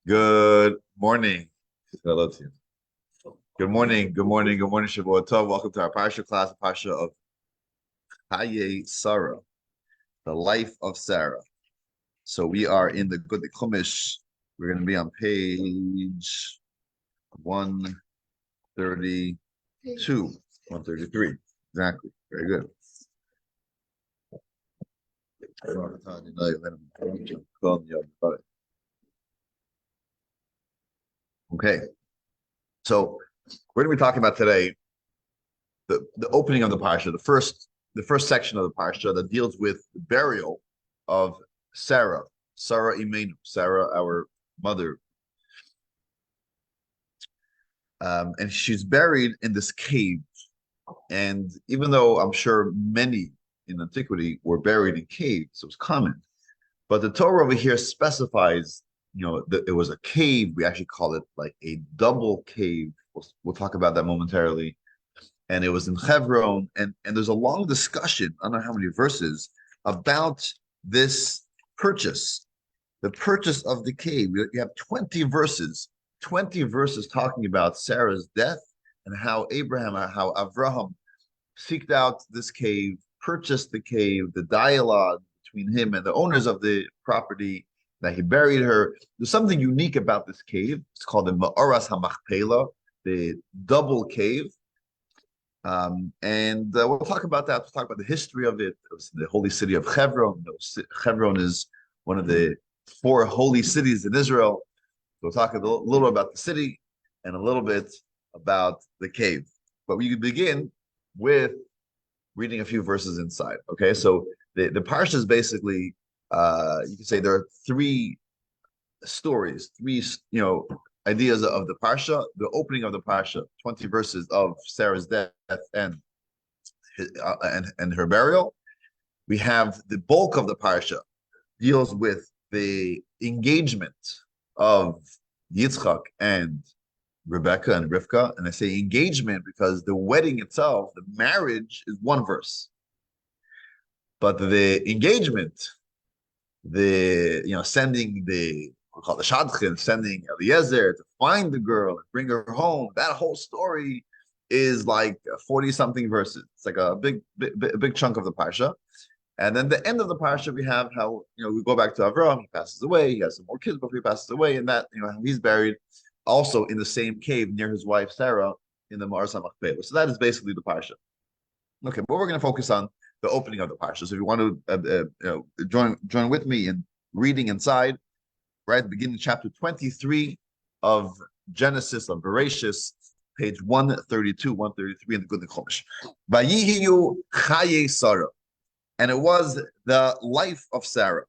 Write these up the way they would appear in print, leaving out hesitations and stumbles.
Good morning. Hello to you. Good morning. Good morning. Good morning, Shavuot Tov. Welcome to our Parsha class, Parsha of Chayei Sarah, the life of Sarah. So we are in the Good Chumash. We're going to be on page 132, 133. Exactly. Very good. Okay. So we're going to be talking about today the opening of the parsha, the first section of the parsha that deals with the burial of Sarah, Sarah Imenu, Sarah, our mother, and she's buried in this cave. And even though I'm sure many in antiquity were buried in caves, it was common. But the Torah over here specifies, that it was a cave. We actually call it like a double cave. We'll talk about that momentarily. And it was in Hebron, and there's a long discussion, I don't know how many verses, about this purchase, the purchase of the cave. You have 20 verses talking about Sarah's death and how Avraham seeked out this cave, purchased the cave, the dialogue between him and the owners of the property, that he buried her. There's something unique about this cave. It's called the Ma'oras HaMachpeila, the double cave. And we'll talk about that. We'll talk about the history of it. It was the holy city of Hebron. Hebron is one of the 4 holy cities in Israel. So we'll talk a little about the city and a little bit about the cave. But we begin with reading a few verses inside. Okay, so the parsha is basically, you can say there are 3 stories, 3 ideas of the parsha. The opening of the parsha, 20 verses of Sarah's death and her burial. We have the bulk of the parsha deals with the engagement of Yitzchak and Rebecca and Rivka. And I say engagement because the wedding itself, the marriage, is 1 verse. But the engagement, sending we call the Shadchan, sending Eliezer to find the girl and bring her home, that whole story is like 40-something verses. It's like a big chunk of the parsha. And then the end of the parsha, we have how, we go back to Avraham. He passes away. He has some more kids before he passes away. And that, he's buried also in the same cave near his wife, Sarah, in the Ma'oras HaMachpeila. So that is basically the parsha. Okay, but we're going to focus on the opening of the parsha. So if you want to join with me in reading inside, right, beginning chapter 23 of Genesis, of Bereshis, page 132, 133 in the Good Chumash. Vayihiyu Chayei Sarah. And it was the life of Sarah.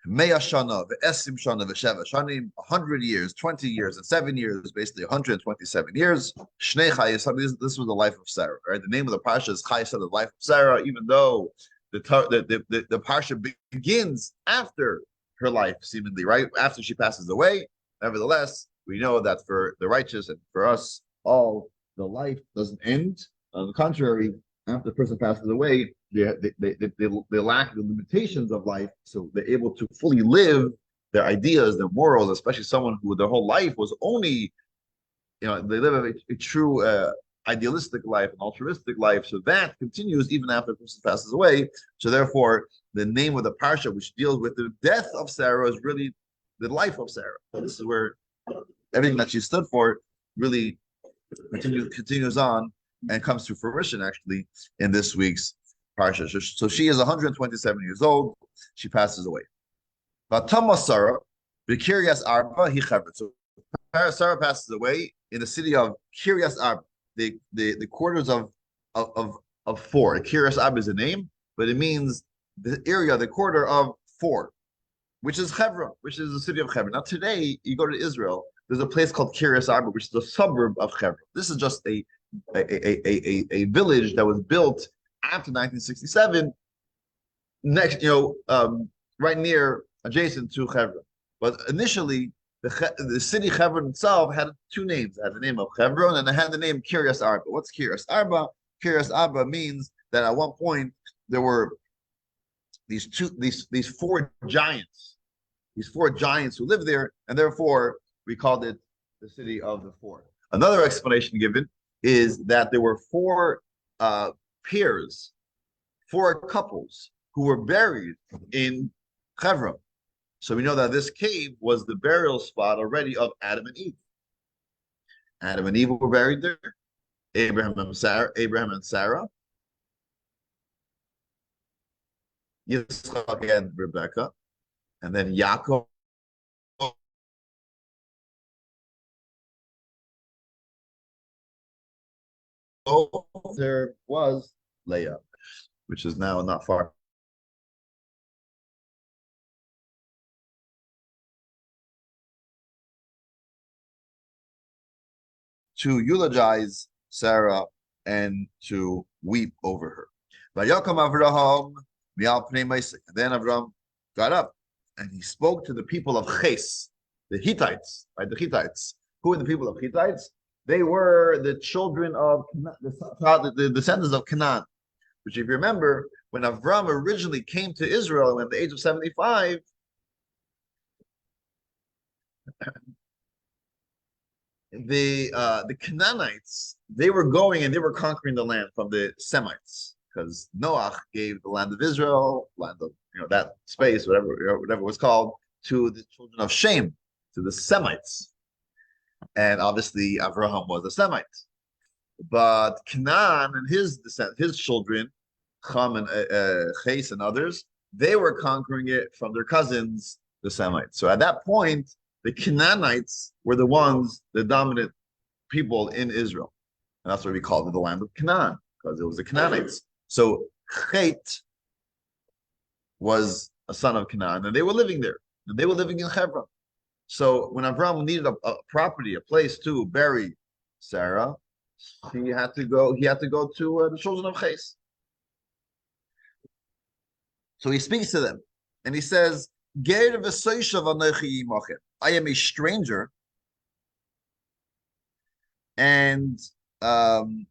Mea Shana, Ve'esim Shana, Ve'sheva Shanim, 100 years, 20 years, and 7 years, basically 127 years. Shnei Chayei Sarah, this was the life of Sarah, right? The name of the parsha is Chayei Sarah, the life of Sarah, even though the parsha begins after her life, seemingly, right? After she passes away. Nevertheless, we know that for the righteous and for us all, the life doesn't end. On the contrary, after the person passes away, they lack the limitations of life, so they're able to fully live their ideas, their morals, especially someone who their whole life was only, they live a true idealistic life, an altruistic life. So that continues even after the person passes away. So therefore, the name of the parsha, which deals with the death of Sarah, is really the life of Sarah. So this is where everything that she stood for really continues on and comes to fruition, actually, in this week's parsha. So she is 127 years old. She passes away. Vatama Sarah, Kiryas Arba, he Hebron. So Sarah passes away in the city of Kiryas Arba, the quarters of 4. Kiryas Arba is a name, but it means the area, the quarter of 4, which is Hebron, which is the city of Hebron. Now today, you go to Israel, there's a place called Kiryas Arba, which is a suburb of Hebron. This is just a village that was built after 1967, next, right near, adjacent to Hebron. But initially, the city Hebron itself had 2 names. It had the name of Hebron and it had the name Kiryas Arba. What's Kiryas Arba? Kiryas Arba means that at one point there were these four giants who lived there, and therefore we called it the city of the four. Another explanation given is that there were four pairs, four couples who were buried in Hebron. So we know that this cave was the burial spot already of Adam and Eve. Adam and Eve were buried there. Abraham and Sarah, Yitzchak and Rebecca, and then Yaakov. There was Leah, which is now not far to eulogize Sarah and to weep over her. And then Avraham got up and he spoke to the people of Ches, the Hittites, right? The Hittites. Who are the people of Hittites? They were the children of the descendants of Canaan. Which, if you remember, when Avraham originally came to Israel at the age of 75, the Canaanites, they were going and they were conquering the land from the Semites, because Noah gave the land of Israel, land of that space, whatever it was called, to the children of Shem, to the Semites. And obviously Avraham was a Semite. But Canaan and his children, Ham and Ches and others, they were conquering it from their cousins, the Semites. So at that point, the Canaanites were the dominant people in Israel. And that's why we called it the land of Canaan, because it was the Canaanites. So Chet was a son of Canaan, and they were living there. And they were living in Hebron. So when Avraham needed a property, a place to bury Sarah, he had to go to the children of Ches. So he speaks to them, and he says, I am a stranger, and I'm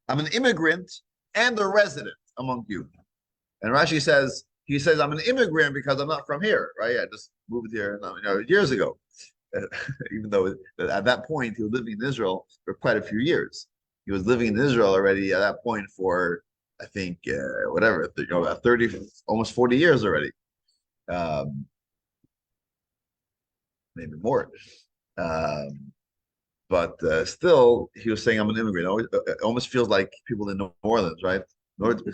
an immigrant and a resident among you. And Rashi says, I'm an immigrant because I'm not from here, right? I just moved here years ago. Even though at that point he was living in Israel for quite a few years. He was living in Israel already at that point for, I think, about 30, almost 40 years already. Maybe more. But still, he was saying, I'm an immigrant. It almost feels like people in New Orleans, right? In order to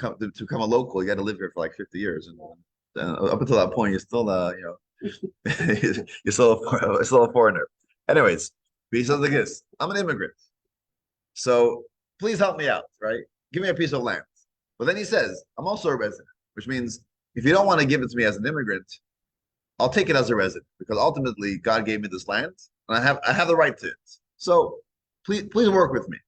become a local, you got to live here for like 50 years. And up until that point, you're still, you're still a foreigner. Anyways, he says like this, I'm an immigrant. So please help me out, right? Give me a piece of land. But then he says, I'm also a resident, which means if you don't want to give it to me as an immigrant, I'll take it as a resident, because ultimately God gave me this land and I have the right to it. So please work with me.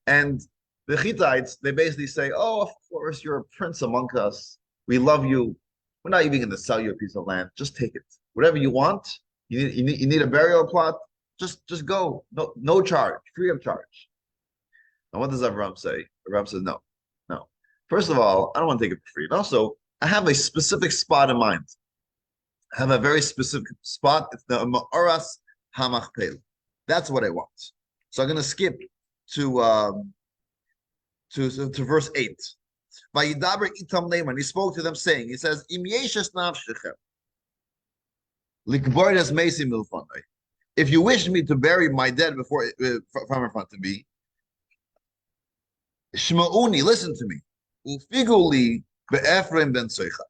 And the Hittites, they basically say, oh, of course, you're a prince among us. We love you. We're not even going to sell you a piece of land. Just take it. Whatever you want. You need a burial plot. Just go. No charge. Free of charge. And what does Avraham say? Avraham says, no. First of all, I don't want to take it for free. And also, I have a specific spot in mind. I have a very specific spot. It's the Ma'aras HaMachpeila. That's what I want. So I'm going to skip to verse 8. Vayidaber itam leiman. He spoke to them saying, he says, Im yeshes nafshechem likbordes mesim milfanai. If you wish me to bury my dead from in front of me, shma'uni, listen to me. Ufiguli be'Ephraim ben Tzocha.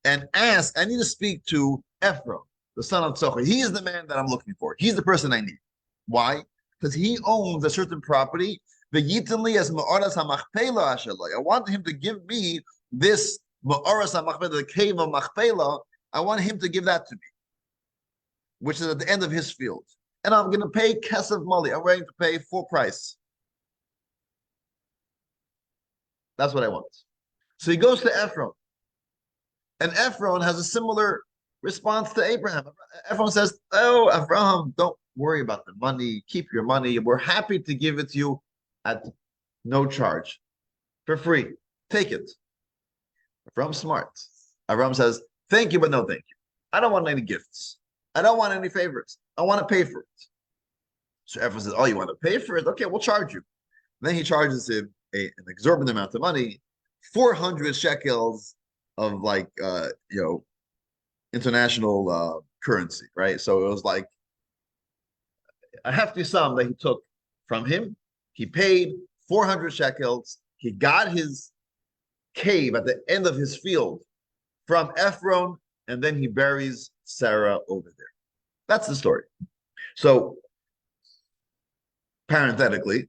And ask, I need to speak to Ephraim, the son of Tzocha. He is the man that I'm looking for. He's the person I need. Why? Because he owns a certain property. V'yitinli as ma'aras hamachpeila ashelai. I want him to give me this ma'aras hamachpeila, the cave of Machpeila. I want him to give that to me, which is at the end of his field. And I'm going to pay kesef mali. I'm ready to pay full price. That's what I want. So he goes to Ephraim. And Ephraim has a similar response to Abraham. Ephraim says, oh, Abraham, don't worry about the money. Keep your money. We're happy to give it to you at no charge, for free. Take it. Avram's smart. Avram says, thank you, but no thank you. I don't want any gifts. I don't want any favors. I want to pay for it. So everyone says, oh, you want to pay for it? Okay, we'll charge you. And then he charges him an exorbitant amount of money, 400 shekels of international currency, right? So it was like a hefty sum that he took from him. He paid 400 shekels. He got his cave at the end of his field from Ephron, and then he buries Sarah over there. That's the story. So, parenthetically,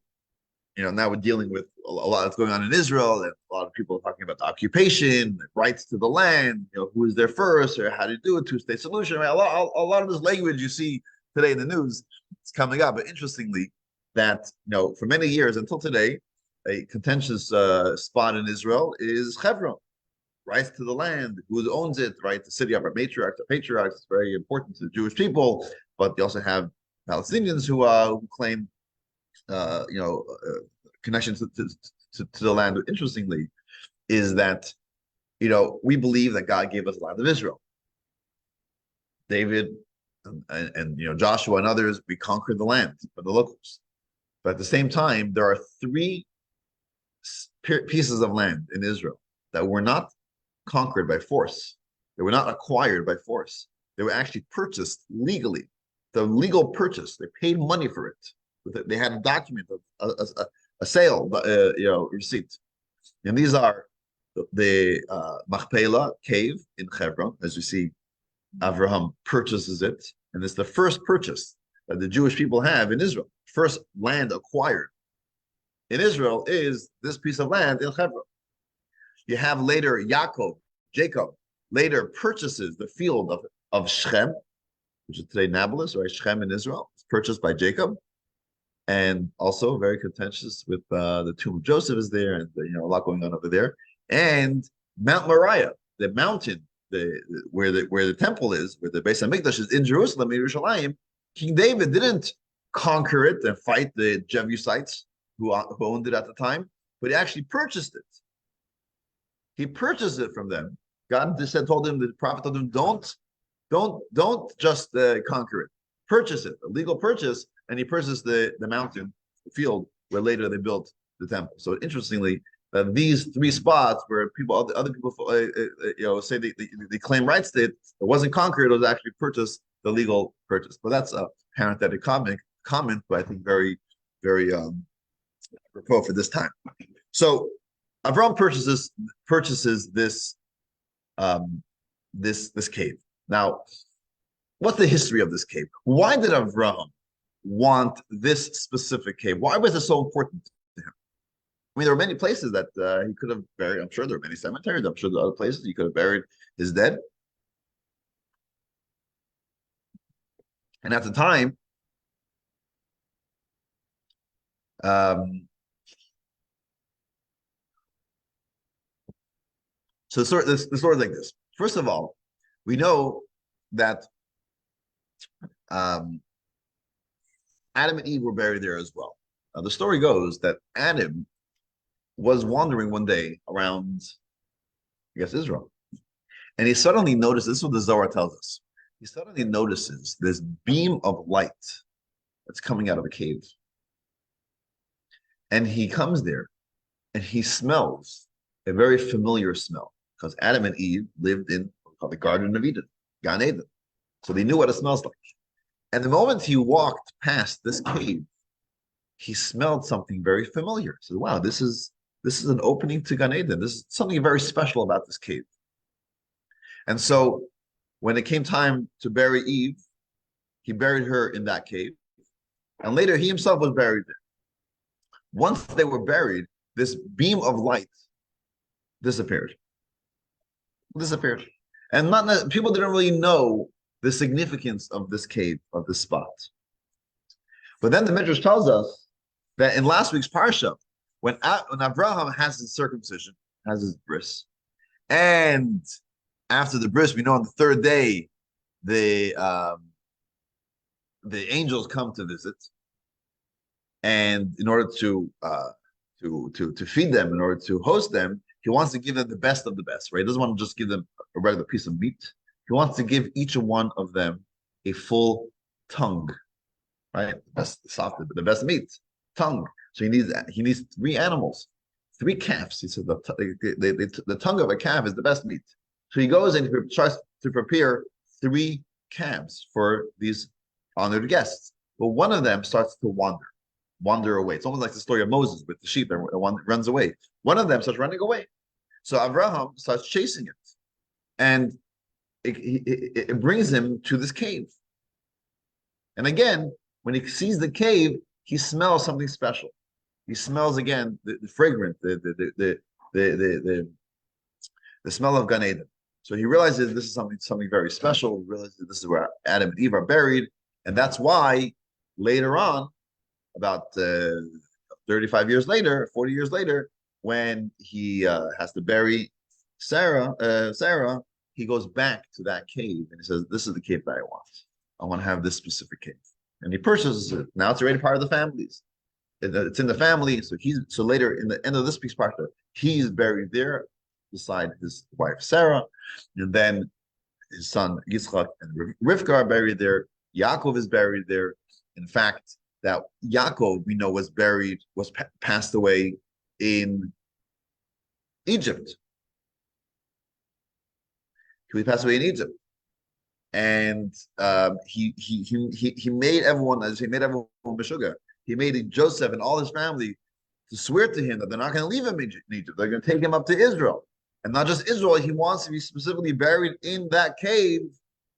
now we're dealing with a lot that's going on in Israel, and a lot of people are talking about the occupation, the rights to the land, who is there first, or how to do a two-state solution. Right? A lot of this language you see today in the news is coming up. But interestingly, that for many years until today, a contentious spot in Israel is Hebron, rights to the land, who owns it, right? The city of our matriarchs, the patriarchs is very important to the Jewish people, but you also have Palestinians who claim connection to the land. Interestingly, is that we believe that God gave us the land of Israel. David and Joshua and others, we conquered the land for the locals. But at the same time, there are three pieces of land in Israel that were not conquered by force. They were not acquired by force. They were actually purchased legally. The legal purchase. They paid money for it. They had a document of a sale, receipt. And these are the Machpeila cave in Hebron. As you see, Abraham purchases it. And it's the first purchase that the Jewish people have in Israel. First land acquired in Israel is this piece of land in Hebron. You have later Jacob, later purchases the field of Shechem, which is today Nablus, right? Shechem in Israel. It's purchased by Jacob. And also very contentious with the tomb of Joseph is there, and a lot going on over there. And Mount Moriah, the mountain, where the temple is, where the Beis Hamikdash is in Jerusalem, in Yerushalayim. King David didn't conquer it and fight the Jebusites who owned it at the time, but he actually purchased it. He purchased it from them. God just told him, the prophet told him, don't just conquer it, purchase it, a legal purchase. And he purchased the mountain, the field where later they built the temple. So interestingly, these three spots where other people say they claim rights to it, it wasn't conquered, it was actually purchased, the legal purchase. But that's a parenthetic comment, but I think very, very apropos for this time. So Avram purchases this this cave. Now, what's the history of this cave? Why did Avram want this specific cave? Why was it so important to him? I mean, there were many places that he could have buried. I'm sure there were many cemeteries. I'm sure there are other places he could have buried his dead. And at the time, so the story is like this. First of all, we know that Adam and Eve were buried there as well. The story goes that Adam was wandering one day around, I guess, Israel, and he suddenly noticed, this is what the Zohar tells us, he suddenly notices this beam of light that's coming out of a cave. And he comes there and he smells a very familiar smell, because Adam and Eve lived in what's called the Garden of Eden, Gan Eden. So they knew what it smells like. And the moment he walked past this cave, he smelled something very familiar. So, wow, this is an opening to Gan Eden. This is something very special about this cave. And so when it came time to bury Eve, he buried her in that cave. And later he himself was buried there. Once they were buried, this beam of light disappeared. And people didn't really know the significance of this cave, of this spot. But then the Midrash tells us that in last week's Parsha, when Abraham has his circumcision, has his bris, and after the bris, we know on the third day, the angels come to visit, and in order to feed them, in order to host them, He wants to give them the best of the best, right? He doesn't want to just give them a regular piece of meat. He wants to give each one of them a full tongue, right? The best, soft, the best meat, tongue. So he needs three animals, three calves. He said the tongue of a calf is the best meat. So he goes and he tries to prepare three calves for these honored guests. But one of them starts to wander away. It's almost like the story of Moses with the sheep and one runs away. One of them starts running away. So Abraham starts chasing it. And it brings him to this cave. And again, when he sees the cave, he smells something special. He smells again the fragrance, the smell of Gan Eden. So he realizes this is something very special. He realizes this is where Adam and Eve are buried, and that's why later on, about 35 years later, 40 years later, when he has to bury Sarah, he goes back to that cave and he says, "This is the cave that I want. I want to have this specific cave." And he purchases it. Now it's already part of the families. It's in the family. So later in the end of this piece part, he's buried there beside his wife Sarah, and then his son Yitzchak and Rivka are buried there. Yaakov is buried there. In fact, that Yaakov we know was passed away in Egypt. He passed away in Egypt, and he made everyone as he made everyone Meshuggah. He made Joseph and all his family to swear to him that they're not going to leave him in Egypt. They're going to take him up to Israel. And not just Israel, he wants to be specifically buried in that cave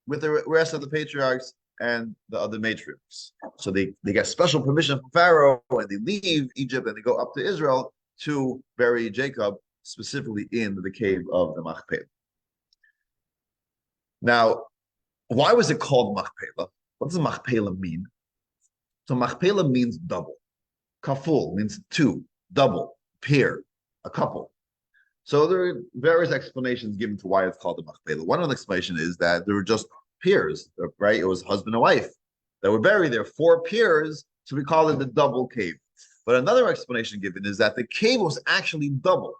with the rest of the patriarchs and the other matriarchs. So they get special permission from Pharaoh and they leave Egypt and they go up to Israel to bury Jacob specifically in the cave of the Machpelah. Now, why was it called Machpelah? What does Machpelah mean? So Machpelah means double. Kaful means two, double, pair, a couple. So there are various explanations given to why it's called the Machpelah. One of the explanations is that there were just pairs, right? It was husband and wife that were buried there, four pairs, so we call it the double cave. But another explanation given is that the cave was actually double.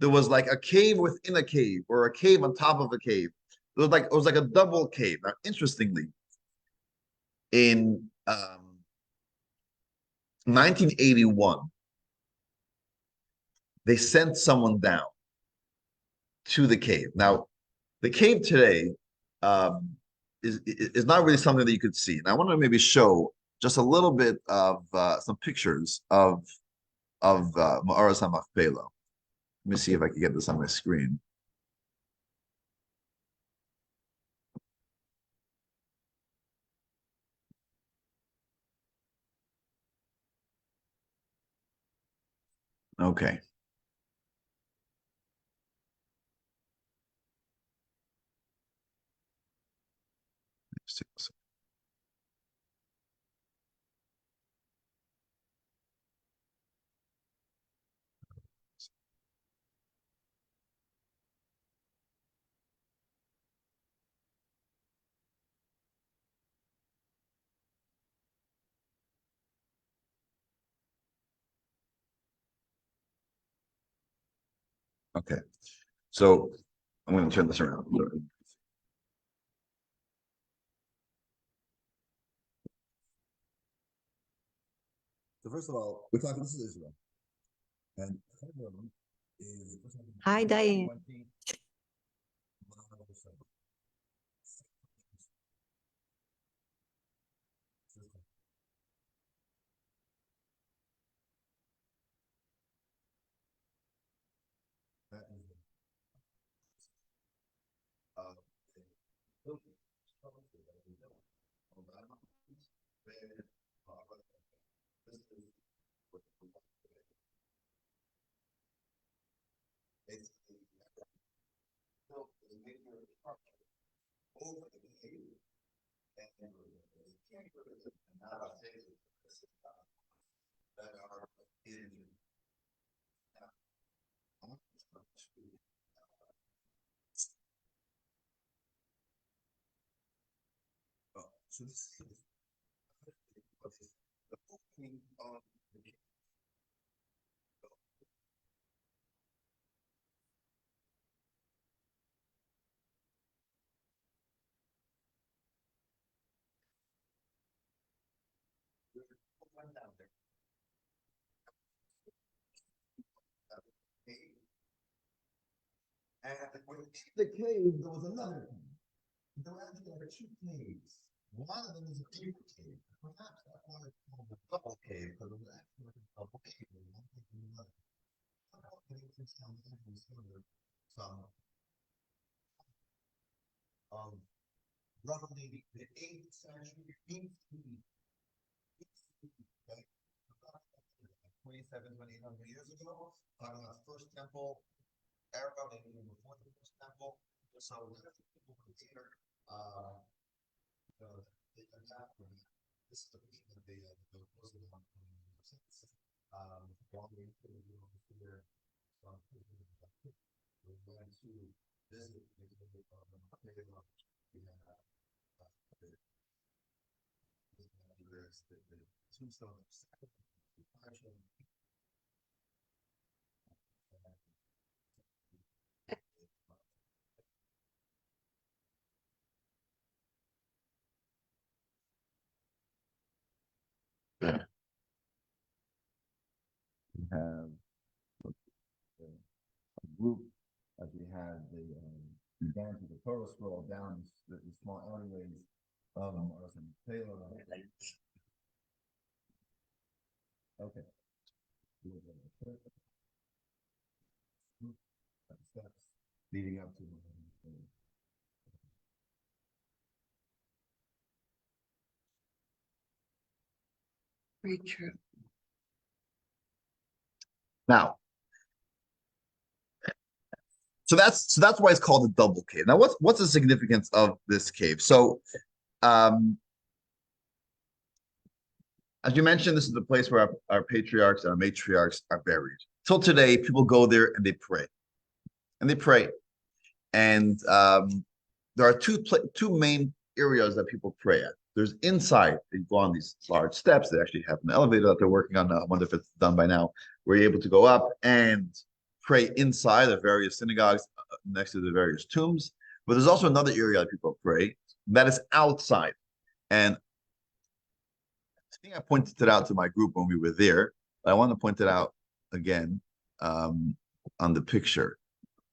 There was like a cave within a cave, or a cave on top of a cave. It was like a double cave. Now, interestingly, in 1981, they sent someone down to the cave. Now, the cave today is not really something that you could see. And I want to maybe show just a little bit of some pictures of Ma'aras HaMachpelah. Let me see if I can get this on my screen. Okay. Okay. So I'm going to turn this around. So first of all, we're talking. This is Israel, and is Hi, Diane. So this is the opening of the went down there. And when the cave, there was another cave. There were actually two caves. One of them is a deeper cave. Perhaps that's why it's called the double cave, because it was actually like a double cave. One cave and another. Somehow getting things down there and some roughly the 8th century BC. Okay? 27,800 years ago, talking about the first temple era, maybe even before the first temple. So people were here. They adapt from that. This is the reason that they closed it on since. While they were here, we went to visit the Cave of Machpeila. We had the tombstone of Parsha. We have a group as we had the down to the Torah scroll down the small alleyways of Machpeila. Okay. Steps leading up to Very true. now. So that's why it's called a double cave. Now, what's the significance of this cave? So, as you mentioned, this is the place where our patriarchs and our matriarchs are buried. Till today, people go there and they pray, and they pray. And there are two main areas that people pray at. There's inside. They go on these large steps. They actually have an elevator that they're working on. I wonder if it's done by now. Where you're able to go up and pray inside the various synagogues next to the various tombs. But there's also another area that people pray that is outside. And I think I pointed it out to my group when we were there, but I want to point it out again on the picture.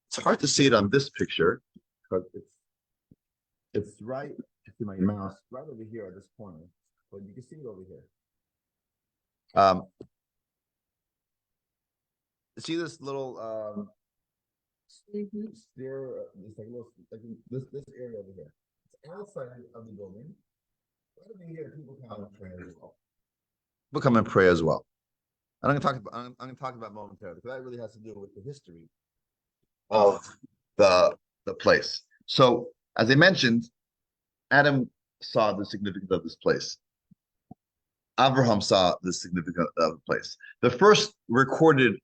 It's hard to see it on this picture because it's right to my mouse, right over here at this corner, but you can see it over here. See this little stair, this like little like this area over here. It's outside of the building. Right over here, people come and pray as well. People come and pray as well. And I'm gonna talk about momentarily because that really has to do with the history of the place. So as I mentioned, Adam saw the significance of this place. Abraham saw the significance of the place. The first recorded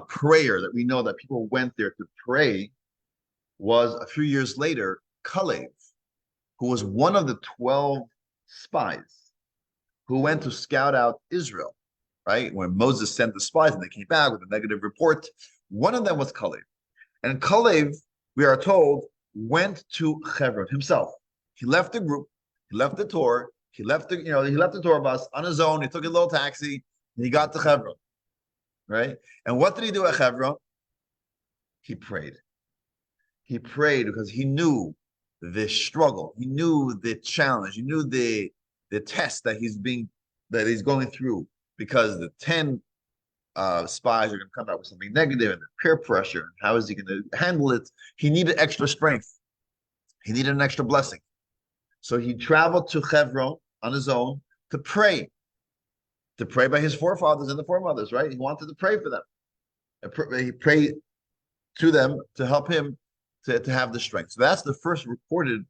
prayer that we know that people went there to pray was a few years later, Calev, who was one of the 12 spies who went to scout out Israel, right? When Moses sent the spies and they came back with a negative report, one of them was Calev. And Calev, we are told, went to Hebron himself. He left the group, he left the tour, he left the tour bus on his own, he took a little taxi, and he got to Hebron. Right? And what did he do at Hebron? He prayed. He prayed because he knew the struggle, he knew the challenge, he knew the test that he's going through, because the 10 spies are going to come out with something negative and the peer pressure. How is he going to handle it? He needed extra strength. He needed an extra blessing. So he traveled to Hebron on his own to pray by his forefathers and the foremothers, right? He wanted to pray for them. He prayed to them to help him to have the strength. So that's the first recorded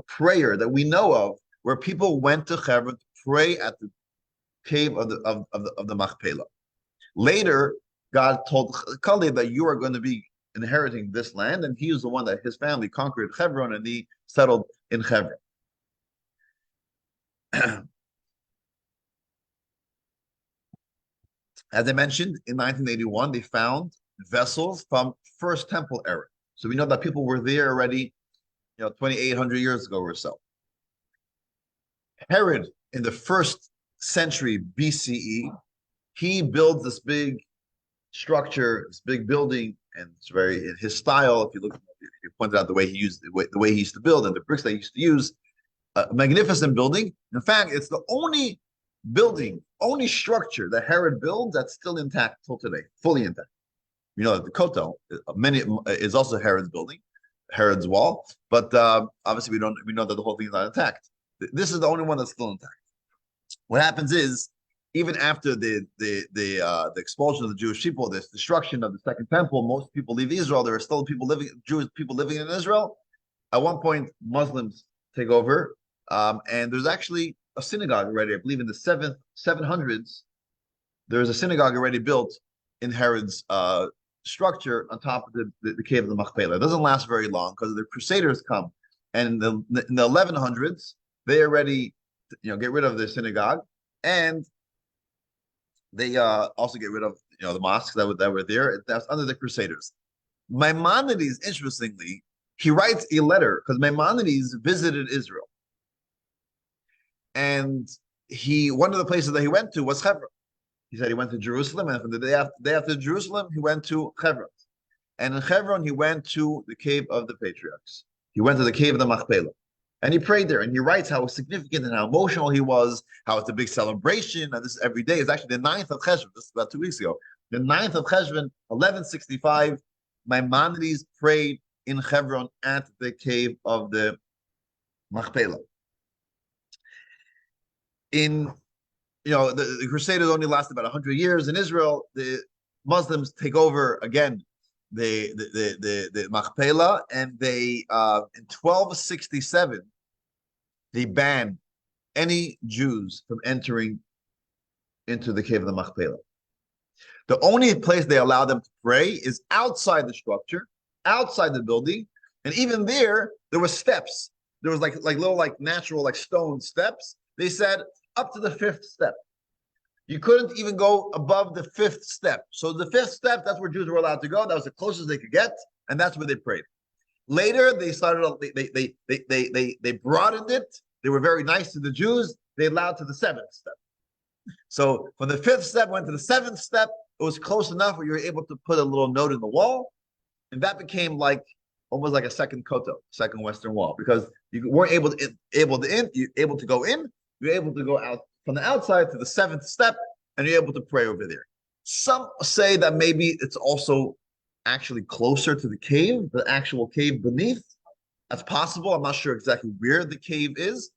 prayer that we know of, where people went to Hebron to pray at the cave of the Machpelah. Later, God told Caleb that you are going to be inheriting this land, and he was the one that his family conquered Hebron, and he settled in Hebron. As I mentioned, in 1981, they found vessels from First Temple era. So we know that people were there already, 2,800 years ago or so. Herod, in the first century BCE, he builds this big structure, this big building, and it's very in his style. If you look, you pointed out the way he used the way he used to build and the bricks that he used to use. A magnificent building. In fact, it's the only building, only structure that Herod builds that's still intact till today, fully intact. You know that the Kotel is also Herod's building, Herod's wall, but obviously we know that the whole thing is not intact. This is the only one that's still intact. What happens is, even after the expulsion of the Jewish people, this destruction of the Second Temple, most people leave Israel. There are still Jewish people living in Israel. At one point, Muslims take over, and there's actually a synagogue already. I believe in the 700s, there's a synagogue already built in Herod's structure on top of the Cave of the Machpelah. It doesn't last very long because the Crusaders come, and in the 1100s, they already get rid of the synagogue, and they also get rid of the mosques that were there. That's under the Crusaders. Maimonides, interestingly, he writes a letter because Maimonides visited Israel, and one of the places that he went to was Hebron. He said he went to Jerusalem, and from the day after Jerusalem, he went to Hebron, and in Hebron he went to the Cave of the Patriarchs. He went to the Cave of the Machpelah. And he prayed there, and he writes how significant and how emotional he was, how it's a big celebration, and this is every day. It's actually the 9th of Cheshvan, this is about 2 weeks ago. The 9th of Cheshvan, 1165, Maimonides prayed in Hebron at the Cave of the Machpelah. The Crusaders only lasted about 100 years in Israel. The Muslims take over again the Machpelah, and they in 1267 they banned any Jews from entering into the Cave of the Machpelah. The only place they allow them to pray is outside the structure, outside the building, and even there were steps. There was like little natural stone steps. They said up to the 5th step. You couldn't even go above the 5th step. So the 5th step, that's where Jews were allowed to go. That was the closest they could get, and that's where they prayed. Later, they started. They broadened it. They were very nice to the Jews. They allowed to the 7th step. So when the 5th step went to the 7th step, it was close enough where you were able to put a little note in the wall, and that became almost like a second kotel, second Western Wall, because you weren't able to go in. You're able to go out from the outside to the 7th step, and you're able to pray over there. Some say that maybe it's also actually closer to the cave, the actual cave beneath. That's possible. I'm not sure exactly where the cave is,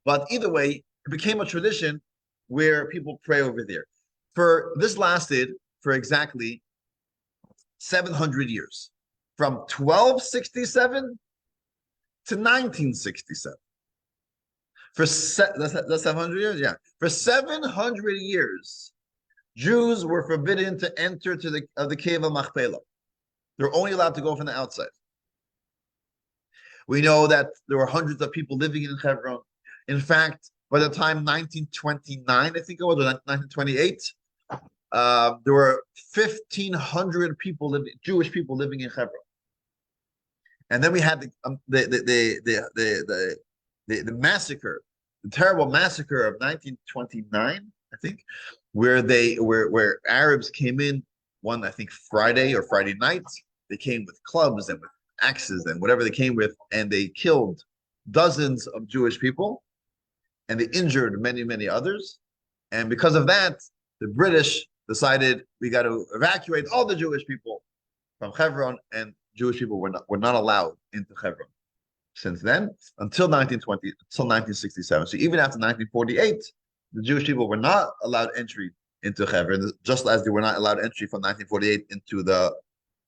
but either way, it became a tradition where people pray over there. This lasted for exactly 700 years, from 1267 to 1967. That's 700 years? Yeah. For 700 years, Jews were forbidden to enter to the Cave of Machpelah. They're only allowed to go from the outside. We know that there were hundreds of people living in Hebron. In fact, by the time 1929, I think it was, or 1928, there were 1,500 Jewish people living in Hebron. And then we had the massacre, the terrible massacre of 1929, I think, where Arabs came in one, I think, Friday or Friday night. They came with clubs and with axes and whatever they came with, and they killed dozens of Jewish people, and they injured many, many others. And because of that, the British decided we got to evacuate all the Jewish people from Hebron, and Jewish people were not allowed into Hebron since then until 1967. So even after 1948, the Jewish people were not allowed entry into Hebron, just as they were not allowed entry from 1948 into the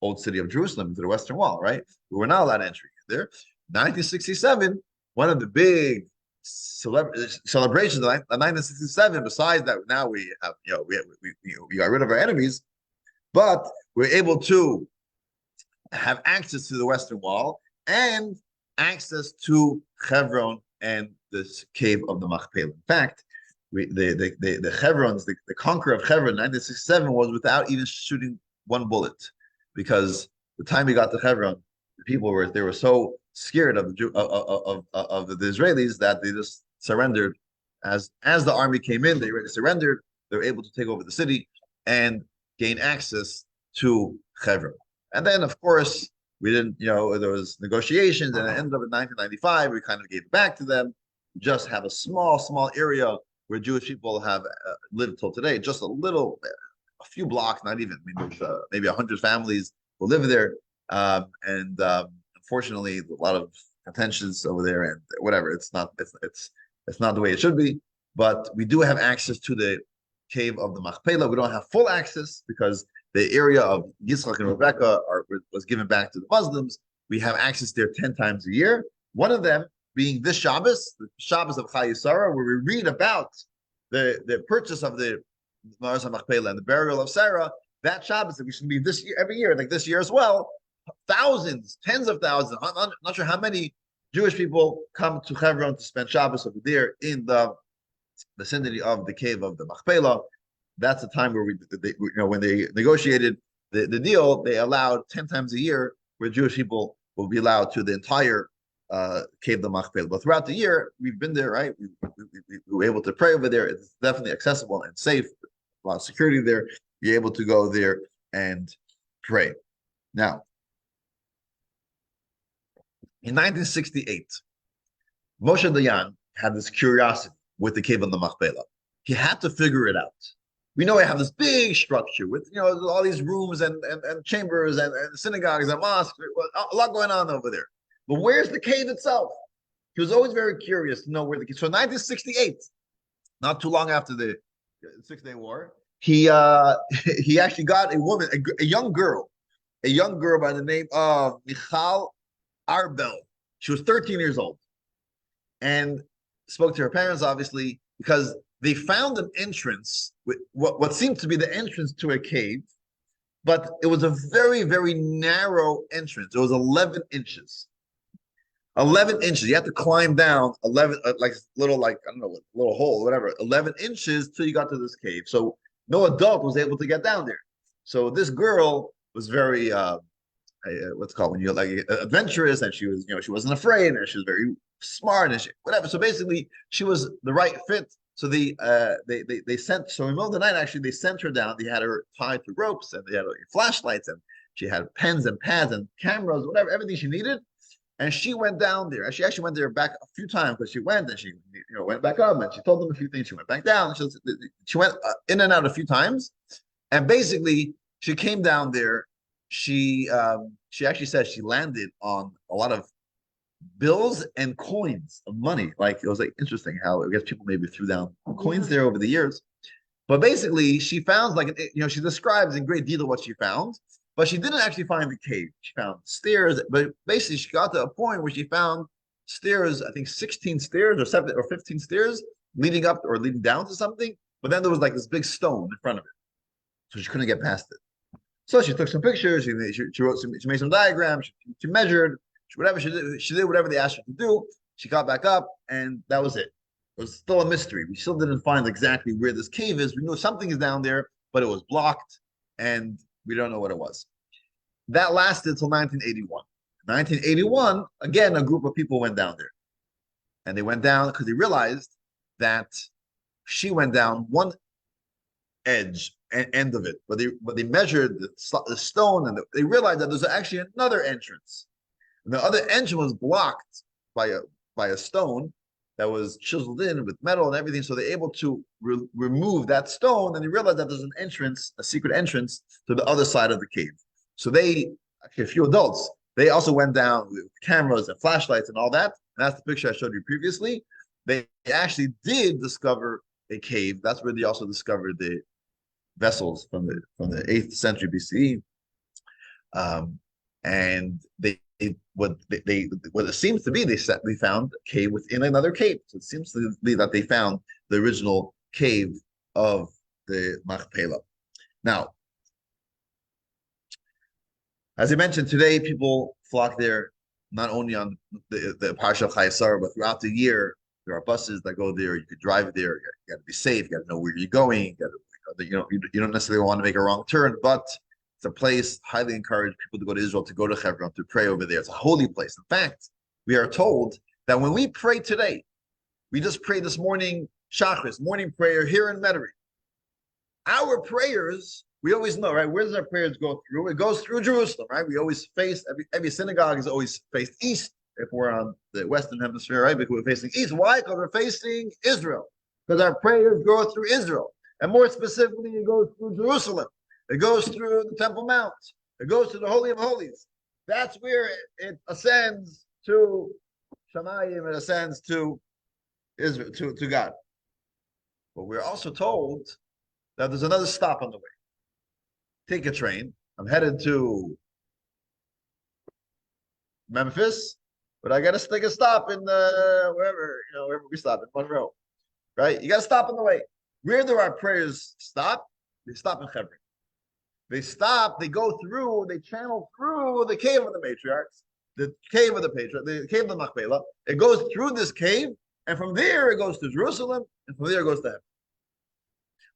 old city of Jerusalem, into the Western Wall, right? We were not allowed entry there. 1967, one of the big celebrations of 1967, besides that, now we have, we got rid of our enemies, but we're able to have access to the Western Wall and access to Hebron and this Cave of the Machpelah. In fact, the Hebrons, the conqueror of Hebron in 1967 was without even shooting one bullet, because the time he got to Hebron, the people were so scared of the Israelis that they just surrendered as the army came in, they already surrendered. They were able to take over the city and gain access to Hebron. And then, of course, we didn't, there was negotiations, and it ended up in 1995. We kind of gave it back to them. Just have a small area where Jewish people have lived till today. Just a few blocks, not even. I mean, there's maybe 100 families who live there, and unfortunately, a lot of contentions over there, and whatever. It's not the way it should be. But we do have access to the Cave of the Machpelah. We don't have full access because the area of Yitzchak and Rebecca was given back to the Muslims. We have access there 10 times a year. One of them being this Shabbos, the Shabbos of Chayei Sarah, where we read about the purchase of the Parsha Machpeila and the burial of Sarah. That Shabbos that we should be this year, every year, like this year as well. Thousands, tens of thousands, I'm not sure how many Jewish people come to Hebron to spend Shabbos over there in the vicinity of the Cave of the Machpelah. That's the time where when they negotiated the deal, they allowed 10 times a year where Jewish people will be allowed to the entire Cave of the Machpelah. But throughout the year, we've been there, right? We were able to pray over there. It's definitely accessible and safe. A lot of security there. You're able to go there and pray. Now, in 1968, Moshe Dayan had this curiosity with the Cave of the Machpelah. He had to figure it out. We know we have this big structure with all these rooms and chambers and synagogues and mosques, a lot going on over there. But where's the cave itself? He was always very curious to know where the cave. So in 1968, not too long after the Six-Day War, he actually got a woman, a young girl by the name of Michal Arbel. She was 13 years old, and spoke to her parents, obviously, because they found an entrance, with what seemed to be the entrance to a cave, but it was a very, very narrow entrance. It was 11 inches. 11 inches. You had to climb down 11, little hole, whatever, 11 inches till you got to this cave. So no adult was able to get down there. So this girl was very, what's called when you're like adventurous, and she was, she wasn't afraid, and she was very smart, and whatever. So basically, she was the right fit. So they sent. So in the middle of the night, actually, they sent her down. They had her tied to ropes, and they had flashlights, and she had pens and pads and cameras, whatever, everything she needed. And she went down there. And she actually went there back a few times, because she went and she went back up, and she told them a few things. She went back down. She went in and out a few times, and basically she came down there. She actually said she landed on a lot of bills and coins of money. Like, it was like interesting how, I guess, people maybe threw down coins there over the years. But basically, she found, she describes in great detail what she found, but she didn't actually find the cave. She found stairs, but basically she got to a point where she found stairs, I think 16 stairs or 7 or 15 stairs leading up or leading down to something. But then there was like this big stone in front of it, so she couldn't get past it. So she took some pictures. She made some diagrams. She measured. She did whatever they asked her to do. She got back up, and that was it. It was still a mystery. We still didn't find exactly where this cave is. We knew something is down there, but it was blocked, and we don't know what it was. That lasted till 1981. 1981, again, a group of people went down there, and they went down because they realized that she went down one edge and end of it, but they measured the stone, and they realized that there's actually another entrance. And the other entrance was blocked by a stone that was chiseled in with metal and everything. So they're able to remove that stone, and they realized that there's an entrance, a secret entrance to the other side of the cave. So a few adults, they also went down with cameras and flashlights and all that. And that's the picture I showed you previously. They actually did discover a cave. That's where they also discovered the vessels from the 8th century BCE. And what it seems to be, they found a cave within another cave. So it seems to be that they found the original cave of the Machpelah. Now, as I mentioned, today people flock there not only on the Parsha Chayei Sarah, but throughout the year. There are buses that go there. You could drive there. You got to be safe. You got to know where you're going. You don't necessarily want to make a wrong turn, but it's a place highly encourage people to go to Israel, to go to Hebron, to pray over there. It's a holy place. In fact, we are told that when we pray today, we just prayed this morning Shachris, morning prayer here in Metairie. Our prayers, we always know, right? Where does our prayers go through? It goes through Jerusalem, right? We always face, every synagogue is always faced east if we're on the Western Hemisphere, right? Because we're facing east. Why? Because we're facing Israel. Because our prayers go through Israel. And more specifically, it goes through Jerusalem. It goes through the Temple Mount. It goes to the Holy of Holies. That's where it ascends to Shamayim, it ascends to Israel, to God. But we're also told that there's another stop on the way. Take a train. I'm headed to Memphis, but I got to take a stop in wherever we stop in Monroe, right? You got to stop on the way. Where do our prayers stop? They stop in Hebron. They stop. They go through. They channel through the cave of the matriarchs, the cave of the patriarchs, the cave of the Machpeila. It goes through this cave, and from there it goes to Jerusalem, and from there it goes to heaven.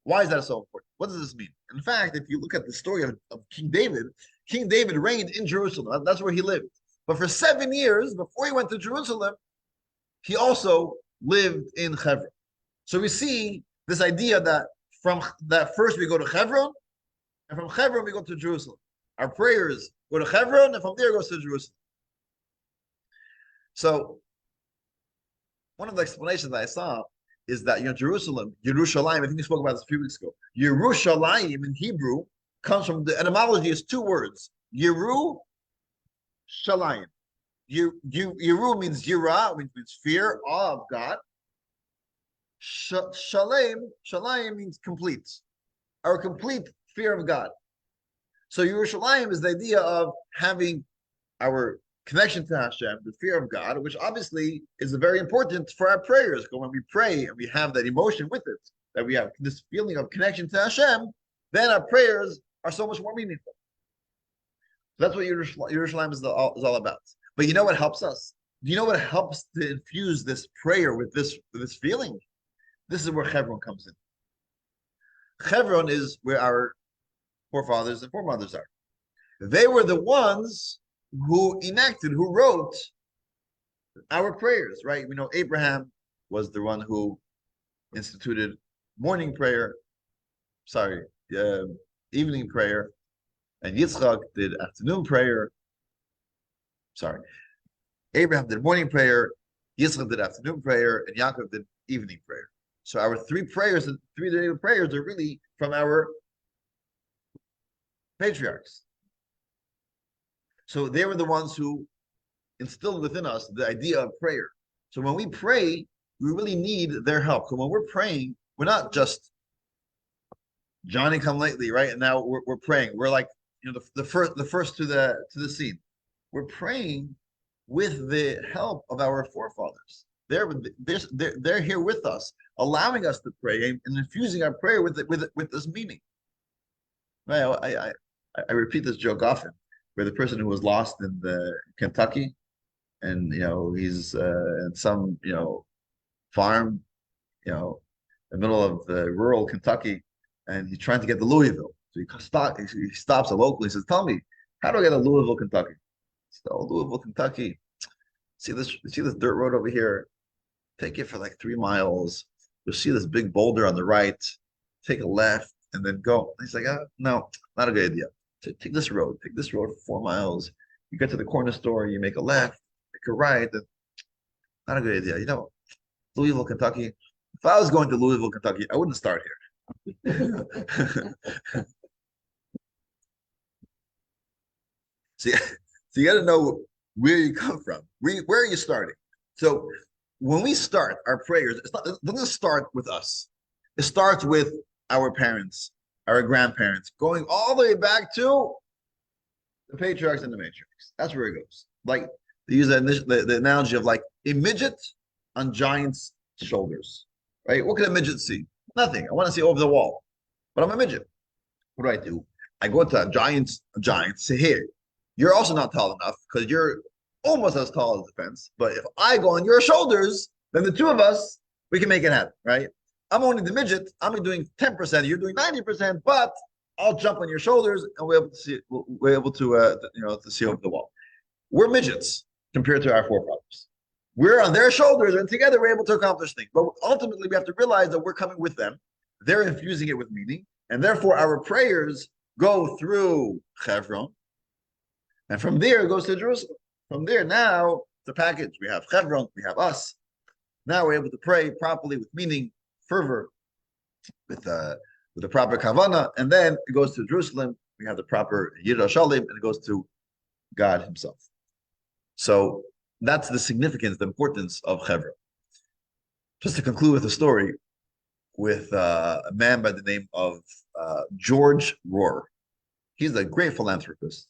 Why is that so important? What does this mean? In fact, if you look at the story of King David reigned in Jerusalem. That's where he lived. But for 7 years before he went to Jerusalem, he also lived in Hebron. So we see this idea that from that first we go to Hebron, and from Hebron we go to Jerusalem. Our prayers go to Hebron, and from there goes to Jerusalem. So one of the explanations that I saw is that, Jerusalem, Yerushalayim, I think we spoke about this a few weeks ago. Yerushalayim in Hebrew comes from, the etymology is 2 words. Yeru, Shalayim. Yeru means yira, which means fear, awe of God. Shalayim means complete. Our complete fear of God. So Yerushalayim is the idea of having our connection to Hashem, the fear of God, which obviously is very important for our prayers. Because when we pray and we have that emotion with it, that we have this feeling of connection to Hashem, then our prayers are so much more meaningful. So that's what Yerushalayim is all about. But you know what helps us? Do you know what helps to infuse this prayer with this feeling? This is where Hebron comes in. Hebron is where our forefathers and foremothers are. They were the ones who wrote our prayers, right? We know Abraham was the one who instituted morning prayer, evening prayer, and Yitzchak did afternoon prayer. Abraham did morning prayer, Yitzchak did afternoon prayer, and Yaakov did evening prayer. So our 3 prayers, and 3 daily prayers, are really from our patriarchs. So they were the ones who instilled within us the idea of prayer. So when we pray, we really need their help. So when we're praying, we're not just Johnny come lately, right? And now we're praying. We're like, the first to the scene. We're praying with the help of our forefathers. They're here with us, allowing us to pray and infusing our prayer with this meaning. Right? I repeat this joke often, where the person who was lost in Kentucky, and he's in some farm, in the middle of the rural Kentucky, and he's trying to get to Louisville. So he stops a local. He says, "Tell me, how do I get to Louisville, Kentucky?" So Louisville, Kentucky. See this dirt road over here? Take it for like 3 miles. You'll see this big boulder on the right. Take a left and then go. He's like, no, not a good idea. Take this road. Take this road for 4 miles. You get to the corner store. You make a left. Make a right. Not a good idea. Louisville, Kentucky. If I was going to Louisville, Kentucky, I wouldn't start here. So you got to know where you come from. Where are you starting? So when we start our prayers, it doesn't start with us. It starts with our parents, our grandparents, going all the way back to the patriarchs and the matriarchs. That's where it goes. Like they use the analogy of like a midget on giant's shoulders, right? What can a midget see? Nothing. I want to see over the wall, but I'm a midget. What do? I go to a giant, say, here, you're also not tall enough because you're almost as tall as the fence. But if I go on your shoulders, then the 2 of us, we can make it happen, right? I'm only the midget. I'm doing 10%. You're doing 90%, but I'll jump on your shoulders and we're able to see. We're able to, to see over the wall. We're midgets compared to our forefathers. We're on their shoulders, and together we're able to accomplish things. But ultimately, we have to realize that we're coming with them. They're infusing it with meaning, and therefore our prayers go through Hebron, and from there it goes to Jerusalem. From there, now the package. We have Hebron, we have us. Now we're able to pray properly with meaning, fervor, with the proper kavana, and then it goes to Jerusalem. We have the proper Yirah Shalim, and it goes to God Himself. So that's the significance, the importance of Hebron. Just to conclude with a story with a man by the name of George Rohr. He's a great philanthropist.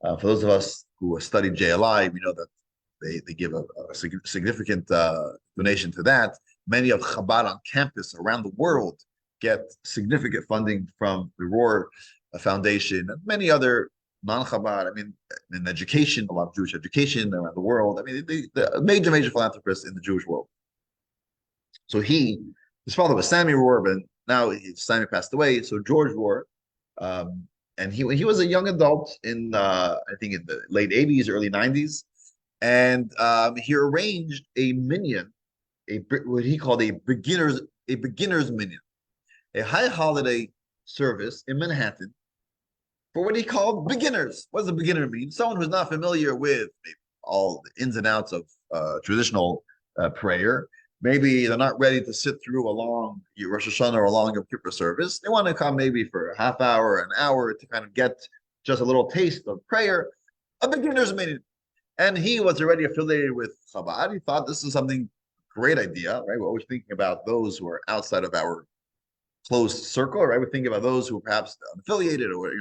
For those of us who have studied JLI, we know that they give a significant donation to that. Many of Chabad on campus around the world get significant funding from the Rohr Foundation and many other non-Chabad. I mean, in education, a lot of Jewish education around the world. I mean, the major philanthropists in the Jewish world. So his father was Sammy Rohr, but now Sammy passed away. So George Rohr, and he was a young adult in I think in the late 80s, early 90s, and he arranged a minyan, what he called a beginner's minyan, a high holiday service in Manhattan for what he called beginners. What does a beginner mean? Someone who's not familiar with all the ins and outs of traditional prayer. Maybe they're not ready to sit through a long Rosh Hashanah or a long Yom Kippur service. They want to come maybe for a half hour, an hour to kind of get just a little taste of prayer, a beginner's minyan. And he was already affiliated with Chabad. He thought this is something great idea, right? We're always thinking about those who are outside of our closed circle, right? We're thinking about those who are perhaps unaffiliated or,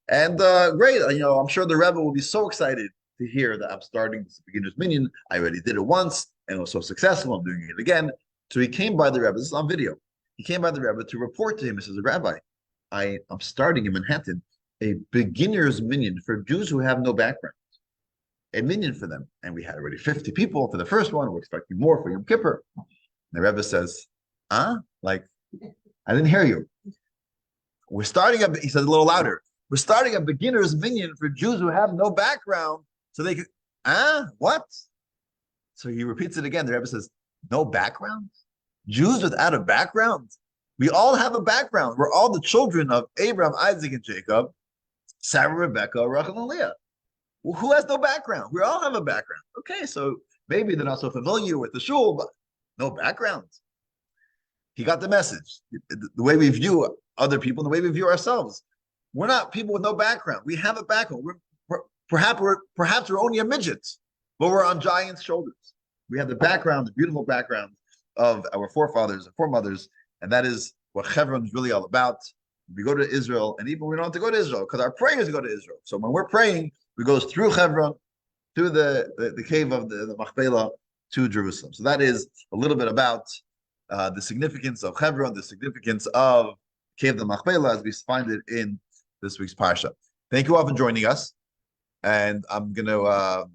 and great. I'm sure the Rebbe will be so excited to hear that I'm starting this beginner's minyan. I already did it once and it was so successful. I'm doing it again. So he came by the Rebbe. This is on video. He came by the Rebbe to report to him. He says, Rabbi, I'm starting in Manhattan a beginner's minyan for Jews who have no background. A minyan for them. And we had already 50 people for the first one. We're expecting more for Yom Kippur. And the Rebbe says, like, I didn't hear you. He says a little louder. We're starting a beginner's minyan for Jews who have no background so they can, what? So he repeats it again. The Rebbe says, no background? Jews without a background? We all have a background. We're all the children of Abraham, Isaac, and Jacob, Sarah, Rebecca, Rachel, and Leah. Well, who has no background? We all have a background. Okay, so maybe they're not so familiar with the shul, but no background. He got the message. The way we view other people, the way we view ourselves. We're not people with no background. We have a background. Perhaps we're only a midget, but we're on giants' shoulders. We have the background, the beautiful background of our forefathers and foremothers, and that is what Hebron is really all about. We go to Israel, and even we don't have to go to Israel because our prayers go to Israel. So when we're praying, we go through Hebron, through the cave of the Machpeila to Jerusalem. So that is a little bit about the significance of Hebron, the significance of Cave of the Machpeila as we find it in this week's Parsha. Thank you all for joining us. And I'm going to